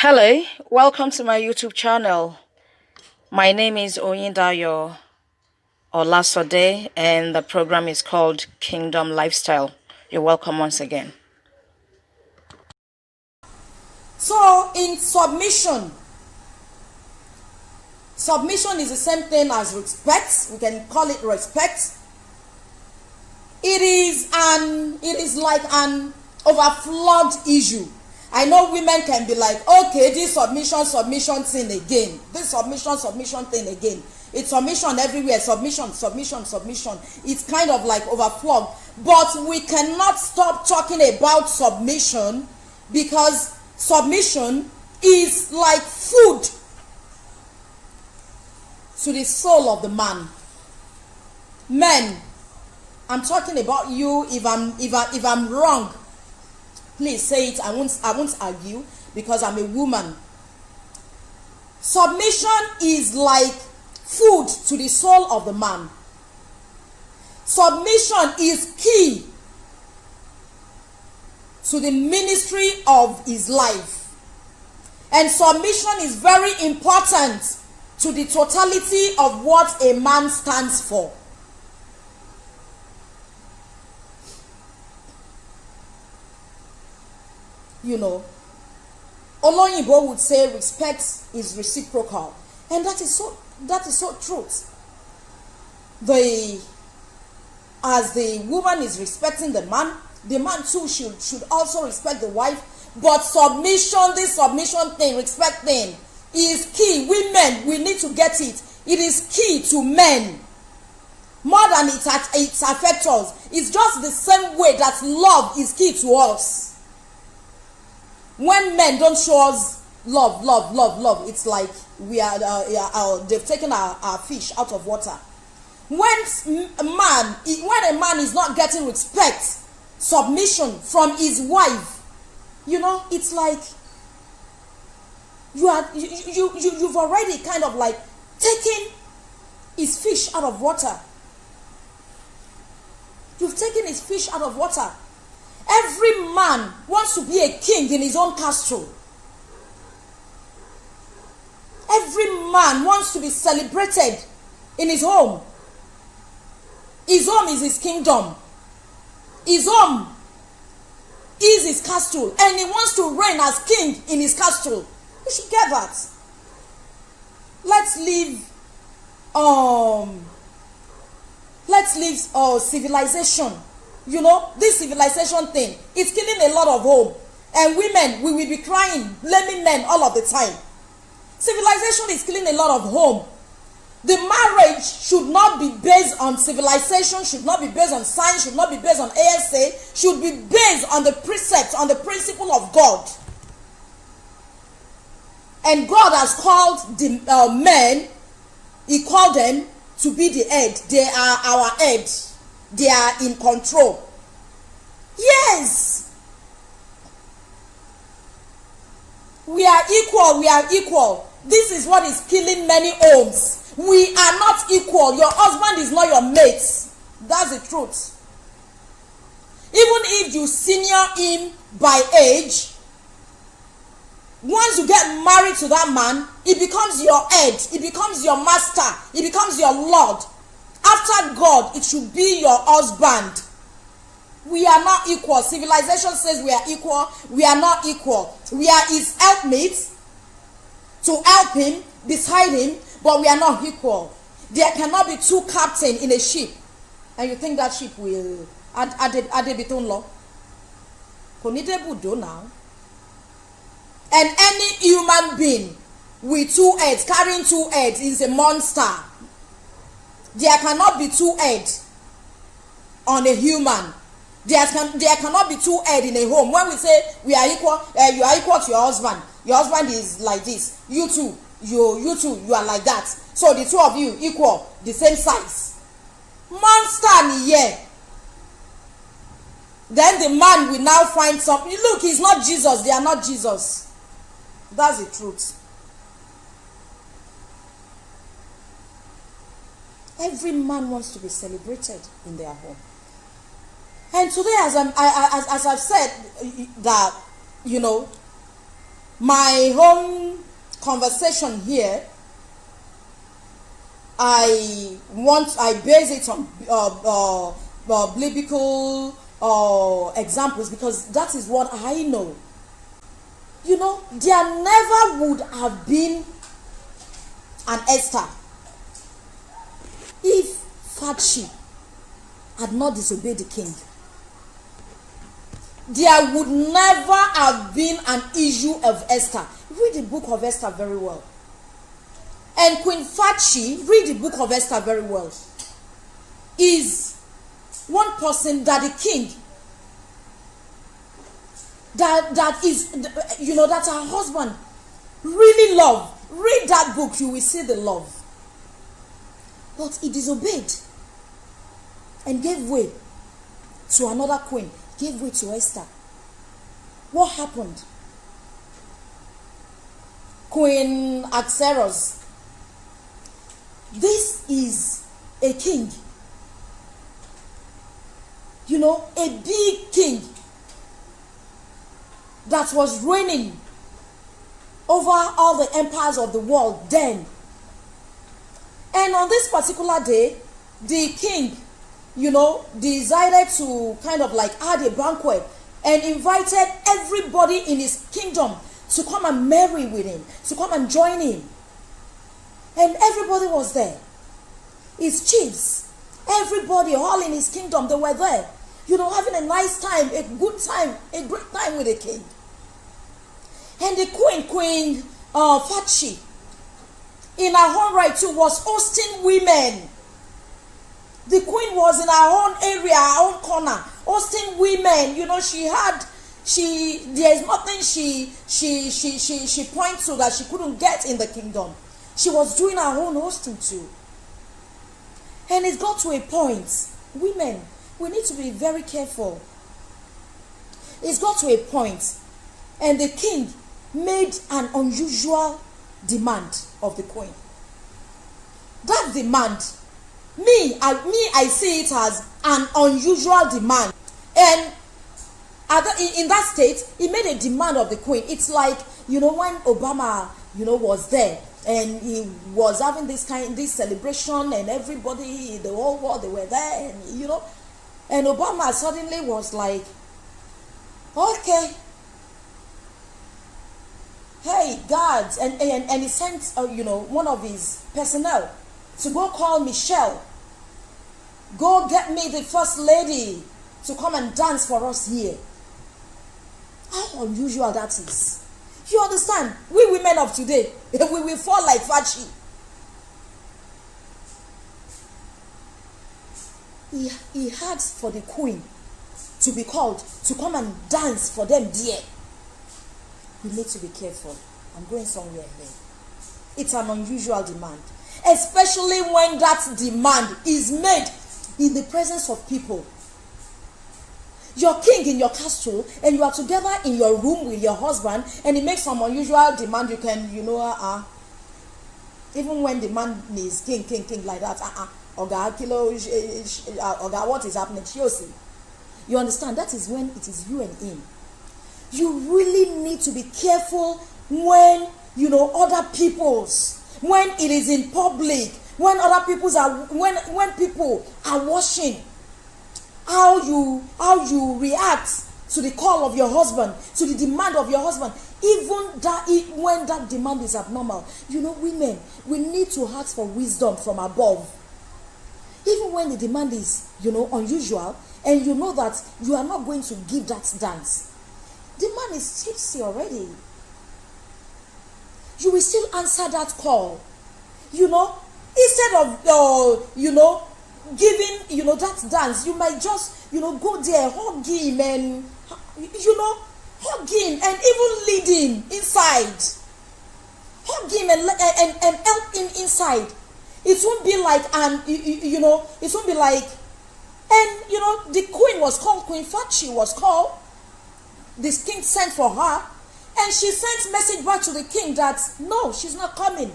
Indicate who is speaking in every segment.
Speaker 1: Hello, welcome to my YouTube channel. My name is Oyindayo Olasode and the program is called Kingdom Lifestyle. You're welcome once again.
Speaker 2: So in submission is the same thing as respect. We can call it respect. It is like an overflowed issue. I know women can be like, okay, this submission thing again. This submission thing again. It's submission everywhere. Submission. It's kind of like overflowed. But we cannot stop talking about submission because submission is like food to the soul of the man. Men, I'm talking about you. If I'm wrong, please say it. I won't argue because I'm a woman. Submission is like food to the soul of the man. Submission is key to the ministry of his life. And submission is very important to the totality of what a man stands for. You know, Oloyinbo would say respect is reciprocal, and that is so true. As the woman is respecting the man too should also respect the wife. But submission, this submission thing, respect thing, is key. Women, we need to get it. It is key to men more than it affects us. It's just the same way that love is key to us. When men don't show us love, it's like they've taken our fish out of water. When a man is not getting respect, submission from his wife, you know, it's like you've already kind of like taken his fish out of water. You've taken his fish out of water. Every man wants to be a king in his own castle. Every man wants to be celebrated in his home. His home is his kingdom. His home is his castle. And he wants to reign as king in his castle. We should get that. Let's leave civilization. You know, this civilization thing, it's killing a lot of home. And women, we will be crying, blaming men all of the time. Civilization is killing a lot of home. The marriage should not be based on civilization, should not be based on science, should not be based on ASA, should be based on the precepts, on the principle of God. And God has called the men, he called them to be the head. They are our head. They are in control. Yes. We are equal. This is what is killing many homes. We are not equal. Your husband is not your mate. That's the truth. Even if you senior him by age, once you get married to that man, he becomes your head, he becomes your master, he becomes your Lord. After God, it should be your husband. We are not equal. Civilization says we are equal. We are not equal. We are his helpmates to help him, beside him, but we are not equal. There cannot be two captains in a ship. And you think that ship will adebiton law? Konide now. And any human being with two heads, carrying two heads, is a monster. There cannot be two heads on a human. There cannot be two heads in a home. When we say we are equal, you are equal to your husband. Your husband is like this. You two, you are like that. So the two of you equal, the same size. Monster here. Then the man will now find something. Look, he's not Jesus. They are not Jesus. That's the truth. Every man wants to be celebrated in their home. And today, as I've said, that, you know, my own conversation here, I base it on biblical examples, because that is what I know. You know, there never would have been an Esther if Vashti had not disobeyed the king. There would never have been an issue of Esther. Read the book of Esther very well. And Queen Vashti, read the book of Esther very well, is one person that the king, that is, you know, that her husband really loved. Read that book, you will see the love. But he disobeyed and gave way to another queen, gave way to Esther. What happened? Queen Ahasuerus. This is a king, you know, a big king that was reigning over all the empires of the world then. And on this particular day, the king, you know, decided to kind of like add a banquet and invited everybody in his kingdom to come and marry with him, to come and join him. And everybody was there. His chiefs, everybody, all in his kingdom, they were there. You know, having a nice time, a good time, a great time with the king. And the Queen Vashti, in her own right too, was hosting women. The queen was in her own area, her own corner, hosting women. You know, there is nothing she points to that she couldn't get in the kingdom. She was doing her own hosting too. And it got to a point, women, we need to be very careful. It's got to a point, and the king made an unusual demand of the queen. That demand, I see it as an unusual demand. And in that state, he made a demand of the queen. It's like, you know, when Obama, you know, was there and he was having this celebration, and everybody, the whole world, they were there, and you know, and Obama suddenly was like, okay, hey guards, and he sent you know, one of his personnel to go call Michelle, go get me the first lady to come and dance for us here. How unusual that is. You understand? We women of today, we will fall like Vashti. He had for the queen to be called to come and dance for them there. We need to be careful. I'm going somewhere here. It's an unusual demand, especially when that demand is made in the presence of people. You're king in your castle, and you are together in your room with your husband, and he makes some unusual demand. You can, you know, even when the man is king like that, Oga Kilo, Oga, what is happening? You understand? That is when it is you and him. You really need to be careful when, you know, other people's, when it is in public, when other people's are, when people are watching, how you react to the call of your husband, to the demand of your husband, even that when that demand is abnormal. You know, women, we need to ask for wisdom from above. Even when the demand is, you know, unusual, and you know that you are not going to give that dance, the man is tipsy already. You will still answer that call, you know, instead of you know, giving, you know, that dance. You might just, you know, go there, hug him, and, you know, hug him, and even lead him inside. Hug him and help him inside. It won't be like, you know, it won't be like, and you know, the queen was called, Queen Vashti was called. This king sent for her, and she sent message back to the king that no, she's not coming.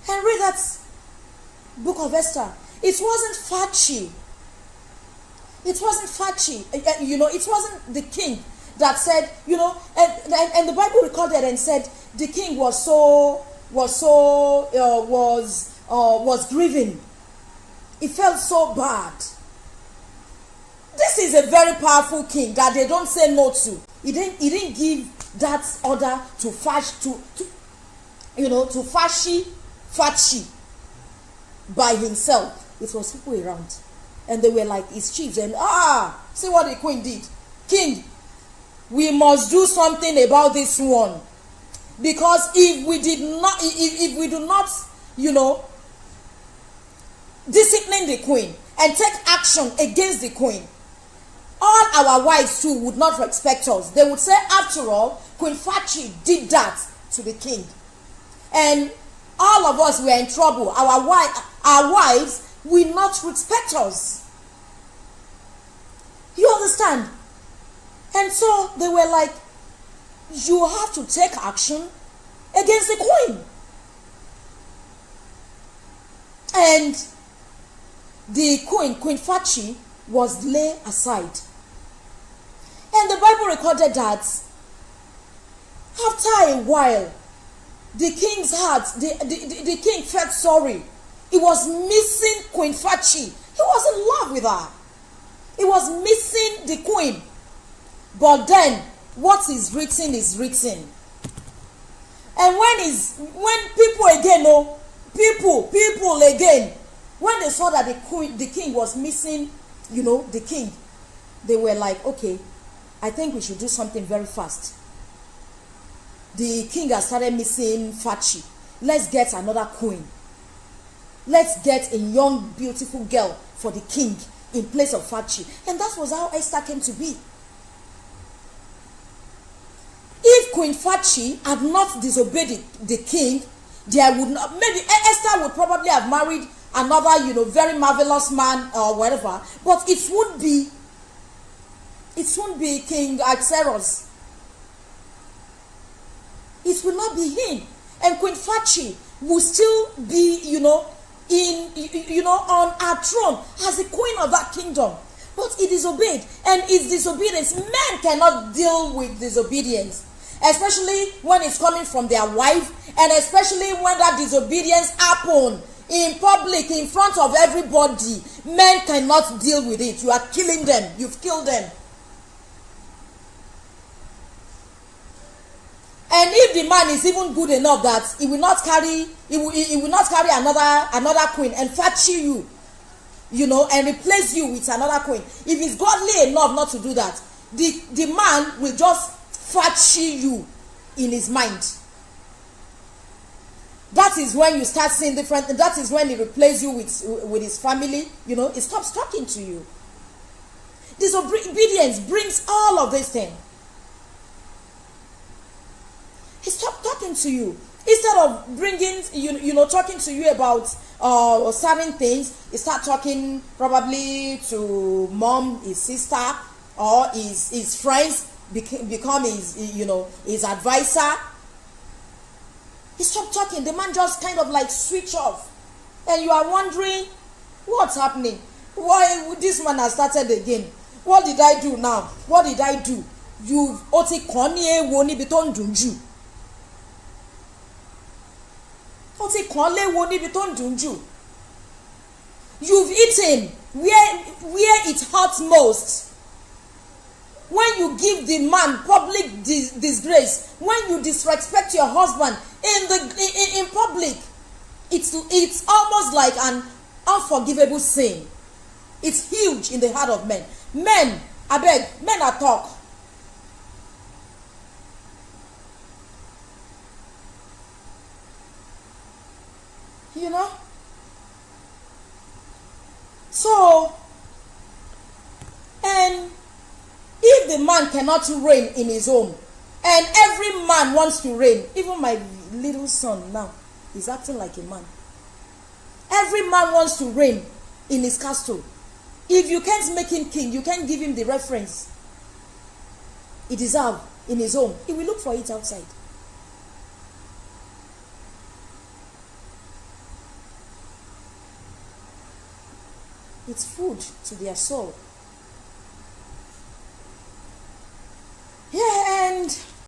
Speaker 2: And read that book of Esther. It wasn't Vashti. It wasn't Vashti. You know, it wasn't the king that said, you know, and the Bible recorded and said the king was grieving. It felt so bad. This is a very powerful king that they don't say no to. He didn't give that order to Fachi by himself. It was people around, and they were like his chiefs. And see what the queen did. King, we must do something about this one, because if we do not, you know, discipline the queen and take action against the queen, all our wives too would not respect us. They would say, after all, Queen Fachi did that to the king, and all of us were in trouble. Our wives will not respect us. You understand? And so they were like, you have to take action against the queen. And the Queen Fachi, was laid aside. And the Bible recorded that after a while, the king's heart, the king felt sorry. He was missing Queen Fachi. He was in love with her. He was missing the queen. But then, what is written is written. And when people again, people again, when they saw that the king was missing, you know, the king, they were like, okay, I think we should do something very fast. The king has started missing Fachi. Let's get another queen. Let's get a young, beautiful girl for the king in place of Fachi. And that was how Esther came to be. If Queen Fachi had not disobeyed the king, there would not, maybe Esther would probably have married another, you know, very marvelous man or whatever. But it won't be King Ahasuerus. It will not be him. And Queen Fachi will still be, you know, on her throne as the queen of that kingdom. But he disobeyed, and his disobedience, men cannot deal with disobedience, especially when it's coming from their wife, and especially when that disobedience happens in public, in front of everybody. Men cannot deal with it. You are killing them. You've killed them. And if the man is even good enough that he will not carry another queen and Fachi you know, and replace you with another queen. If he's godly enough not to do that, the man will just Fachi you in his mind. That is when you start seeing different. That is when he replaces you with his family. You know, he stops talking to you. Disobedience brings all of these things. He stopped talking to you. Instead of bringing, you know, talking to you about certain things, he start talking probably to mom, his sister, or his friends, become his, you know, his advisor. He stopped talking. The man just kind of like switch off. And you are wondering, what's happening? Why this man has started again? What did I do now? What did I do? You've eaten where it hurts most. When you give the man public disgrace, when you disrespect your husband in public, it's almost like an unforgivable sin. It's huge in the heart of men. Men, I beg, men are talk. You know? So, and if the man cannot reign in his home, and every man wants to reign, even my little son now is acting like a man. Every man wants to reign in his castle. If you can't make him king, you can't give him the reference he deserves in his home. He will look for it outside. It's food to their soul.